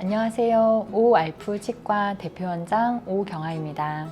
안녕하세요. 오알프 치과 대표원장 오경아입니다.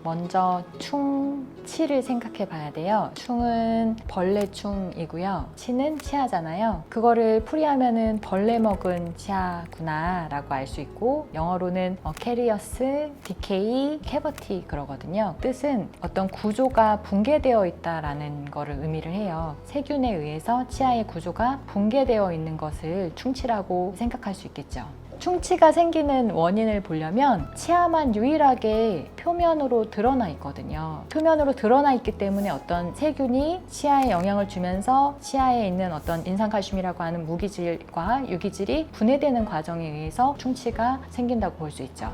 먼저 충치를 생각해 봐야 돼요. 충은 벌레충이고요. 치는 치아잖아요. 그거를 풀이하면은 벌레 먹은 치아구나 라고 알 수 있고, 영어로는 캐리어스, 디케이, 캐버티 그러거든요. 뜻은 어떤 구조가 붕괴되어 있다라는 거를 의미를 해요. 세균에 의해서 치아의 구조가 붕괴되어 있는 것을 충치라고 생각할 수 있겠죠. 충치가 생기는 원인을 보려면 치아만 유일하게 표면으로 드러나 있거든요. 표면으로 드러나 있기 때문에 어떤 세균이 치아에 영향을 주면서 치아에 있는 어떤 인산칼슘이라고 하는 무기질과 유기질이 분해되는 과정에 의해서 충치가 생긴다고 볼 수 있죠.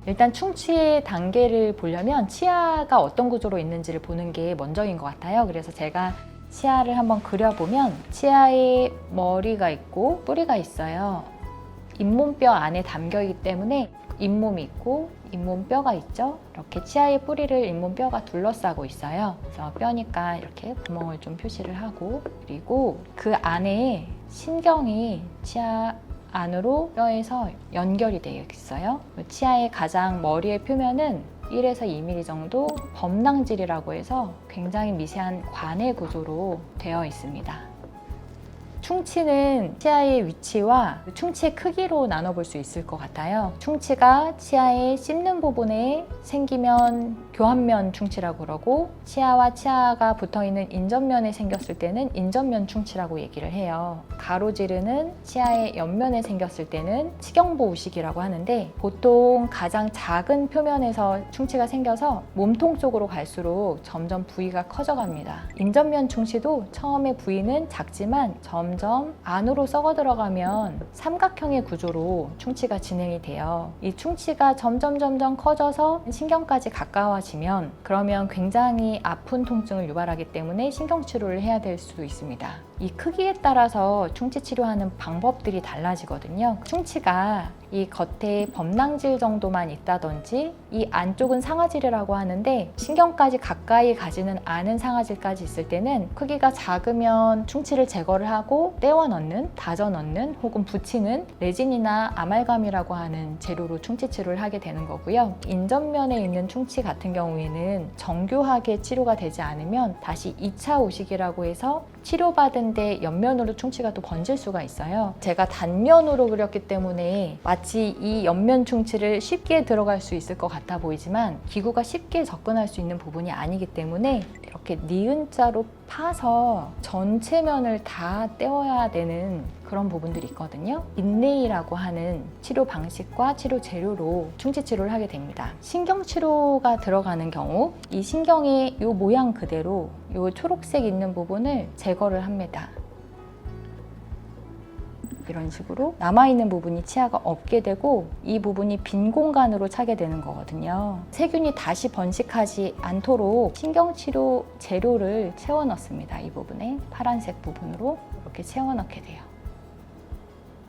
일단 충치의 단계를 보려면 치아가 어떤 구조로 있는지를 보는 게 먼저인 것 같아요. 그래서 제가 치아를 한번 그려보면 치아에 머리가 있고 뿌리가 있어요. 잇몸뼈 안에 담겨있기 때문에 잇몸이 있고 잇몸뼈가 있죠. 이렇게 치아의 뿌리를 잇몸뼈가 둘러싸고 있어요. 그래서 뼈니까 이렇게 구멍을 좀 표시를 하고, 그리고 그 안에 신경이 치아 안으로 뼈에서 연결이 되어 있어요. 치아의 가장 머리의 표면은 1에서 2mm 정도 범낭질이라고 해서 굉장히 미세한 관의 구조로 되어 있습니다. 충치는 치아의 위치와 충치의 크기로 나눠볼 수 있을 것 같아요. 충치가 치아의 씹는 부분에 생기면 교환면 충치라고 그러고, 치아와 치아가 붙어있는 인접면에 생겼을 때는 인접면 충치라고 얘기를 해요. 가로지르는 치아의 옆면에 생겼을 때는 치경보우식이라고 하는데, 보통 가장 작은 표면에서 충치가 생겨서 몸통 쪽으로 갈수록 점점 부위가 커져갑니다. 인접면 충치도 처음에 부위는 작지만 점점 안으로 썩어 들어가면 삼각형의 구조로 충치가 진행이 돼요. 이 충치가 점점 커져서 신경까지 가까워지면, 그러면 굉장히 아픈 통증을 유발하기 때문에 신경치료를 해야 될 수도 있습니다. 이 크기에 따라서 충치 치료하는 방법들이 달라지거든요. 충치가 이 겉에 범낭질 정도만 있다든지, 이 안쪽은 상아질이라고 하는데 신경까지 가까이 가지는 않은 상아질까지 있을 때는 크기가 작으면 충치를 제거를 하고 떼워 넣는, 다져 넣는 혹은 붙이는 레진이나 아말감이라고 하는 재료로 충치 치료를 하게 되는 거고요. 인접면에 있는 충치 같은 경우에는 정교하게 치료가 되지 않으면 다시 2차 오식이라고 해서 치료받은 데 옆면으로 충치가 또 번질 수가 있어요. 제가 단면으로 그렸기 때문에 마치 이 옆면 충치를 쉽게 들어갈 수 있을 것 같아 보이지만, 기구가 쉽게 접근할 수 있는 부분이 아니기 때문에 이렇게 니은자로 파서 전체 면을 다 떼어야 되는 그런 부분들이 있거든요. 인레이라고 하는 치료 방식과 치료 재료로 충치 치료를 하게 됩니다. 신경 치료가 들어가는 경우 이 신경의 이 모양 그대로 이 초록색 있는 부분을 제거를 합니다. 이런 식으로 남아있는 부분이 치아가 없게 되고 이 부분이 빈 공간으로 차게 되는 거거든요. 세균이 다시 번식하지 않도록 신경치료 재료를 채워 넣습니다. 이 부분에 파란색 부분으로 이렇게 채워 넣게 돼요.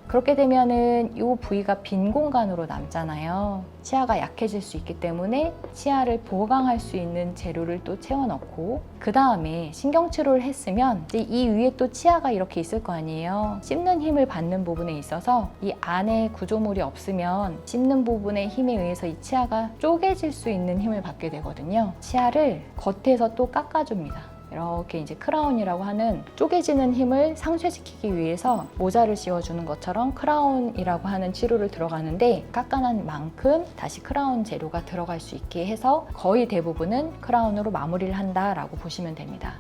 그렇게 되면은 이 부위가 빈 공간으로 남잖아요. 치아가 약해질 수 있기 때문에 치아를 보강할 수 있는 재료를 또 채워 넣고, 그 다음에 신경치료를 했으면 이제 이 위에 또 치아가 이렇게 있을 거 아니에요. 씹는 힘을 받는 부분에 있어서 이 안에 구조물이 없으면 씹는 부분의 힘에 의해서 이 치아가 쪼개질 수 있는 힘을 받게 되거든요. 치아를 겉에서 또 깎아줍니다. 이렇게 이제 크라운이라고 하는 쪼개지는 힘을 상쇄시키기 위해서 모자를 씌워주는 것처럼 크라운이라고 하는 치료를 들어가는데, 깎아난 만큼 다시 크라운 재료가 들어갈 수 있게 해서 거의 대부분은 크라운으로 마무리를 한다라고 보시면 됩니다.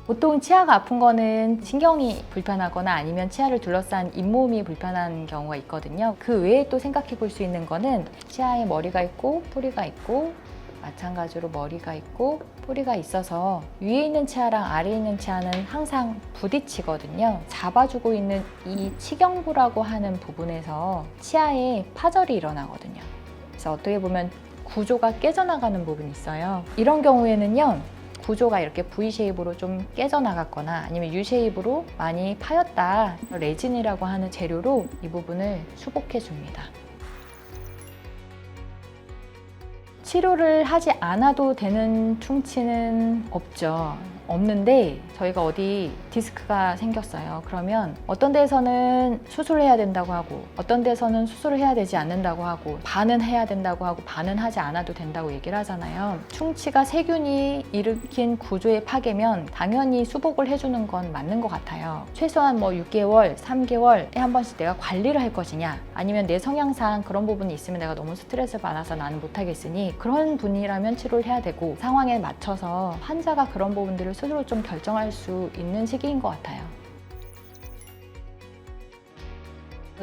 보통 치아가 아픈 거는 신경이 불편하거나 아니면 치아를 둘러싼 잇몸이 불편한 경우가 있거든요. 그 외에 또 생각해 볼 수 있는 거는 치아에 머리가 있고 뿌리가 있고, 마찬가지로 머리가 있고 뿌리가 있어서 위에 있는 치아랑 아래에 있는 치아는 항상 부딪히거든요. 잡아주고 있는 이 치경부라고 하는 부분에서 치아에 파절이 일어나거든요. 그래서 어떻게 보면 구조가 깨져나가는 부분이 있어요. 이런 경우에는요, 구조가 이렇게 V 쉐입으로 좀 깨져나갔거나 아니면 U 쉐입으로 많이 파였다, 레진이라고 하는 재료로 이 부분을 수복해 줍니다. 치료를 하지 않아도 되는 충치는 없는데 저희가 어디 디스크가 생겼어요. 그러면 어떤 데에서는 수술을 해야 된다고 하고 어떤 데에서는 수술을 해야 되지 않는다고 하고 반은 해야 된다고 하고 반은 하지 않아도 된다고 얘기를 하잖아요. 충치가 세균이 일으킨 구조의 파괴면 당연히 수복을 해주는 건 맞는 것 같아요. 최소한 뭐 6개월, 3개월에 한 번씩 내가 관리를 할 것이냐, 아니면 내 성향상 그런 부분이 있으면 내가 너무 스트레스를 받아서 나는 못하겠으니 그런 분이라면 치료를 해야 되고, 상황에 맞춰서 환자가 그런 부분들을 스스로 좀 결정할 수 있는 시기인 것 같아요.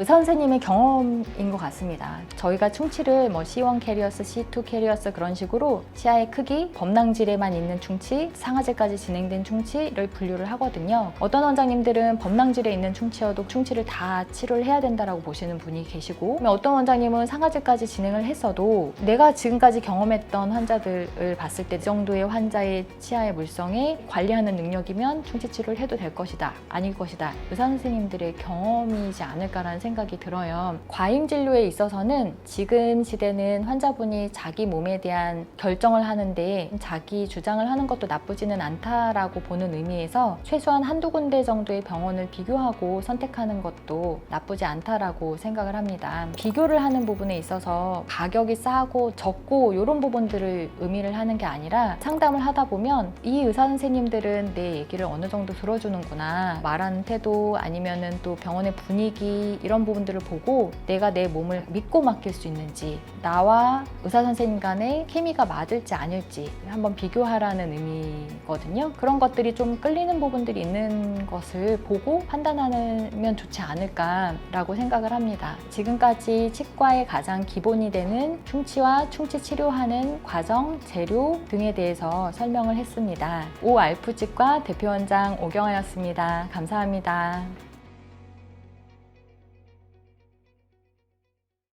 의사 선생님의 경험인 것 같습니다. 저희가 충치를 뭐 C1 캐리어스, C2 캐리어스 그런 식으로 치아의 크기, 범낭질에만 있는 충치, 상아질까지 진행된 충치를 분류를 하거든요. 어떤 원장님들은 범낭질에 있는 충치여도 충치를 다 치료를 해야 된다라고 보시는 분이 계시고, 어떤 원장님은 상아질까지 진행을 했어도 내가 지금까지 경험했던 환자들을 봤을 때 이 정도의 환자의 치아의 물성에 관리하는 능력이면 충치 치료를 해도 될 것이다, 아닐 것이다, 의사 선생님들의 경험이지 않을까라는 생각이 들어요. 과잉 진료에 있어서는 지금 시대는 환자분이 자기 몸에 대한 결정을 하는데 자기 주장을 하는 것도 나쁘지는 않다라고 보는 의미에서 최소한 한두 군데 정도의 병원을 비교하고 선택하는 것도 나쁘지 않다라고 생각을 합니다. 비교를 하는 부분에 있어서 가격이 싸고 적고 이런 부분들을 의미를 하는 게 아니라, 상담을 하다 보면 이 의사 선생님들은 내 얘기를 어느 정도 들어주는구나, 말하는 태도 아니면은 또 병원의 분위기 이런 부분들을 보고 내가 내 몸을 믿고 맡길 수 있는지, 나와 의사 선생님 간의 케미가 맞을지 아닐지 한번 비교하라는 의미거든요. 그런 것들이 좀 끌리는 부분들이 있는 것을 보고 판단하면 좋지 않을까라고 생각을 합니다. 지금까지 치과의 가장 기본이 되는 충치와 충치 치료하는 과정, 재료 등에 대해서 설명을 했습니다. 오알프치과 대표원장 오경아였습니다. 감사합니다.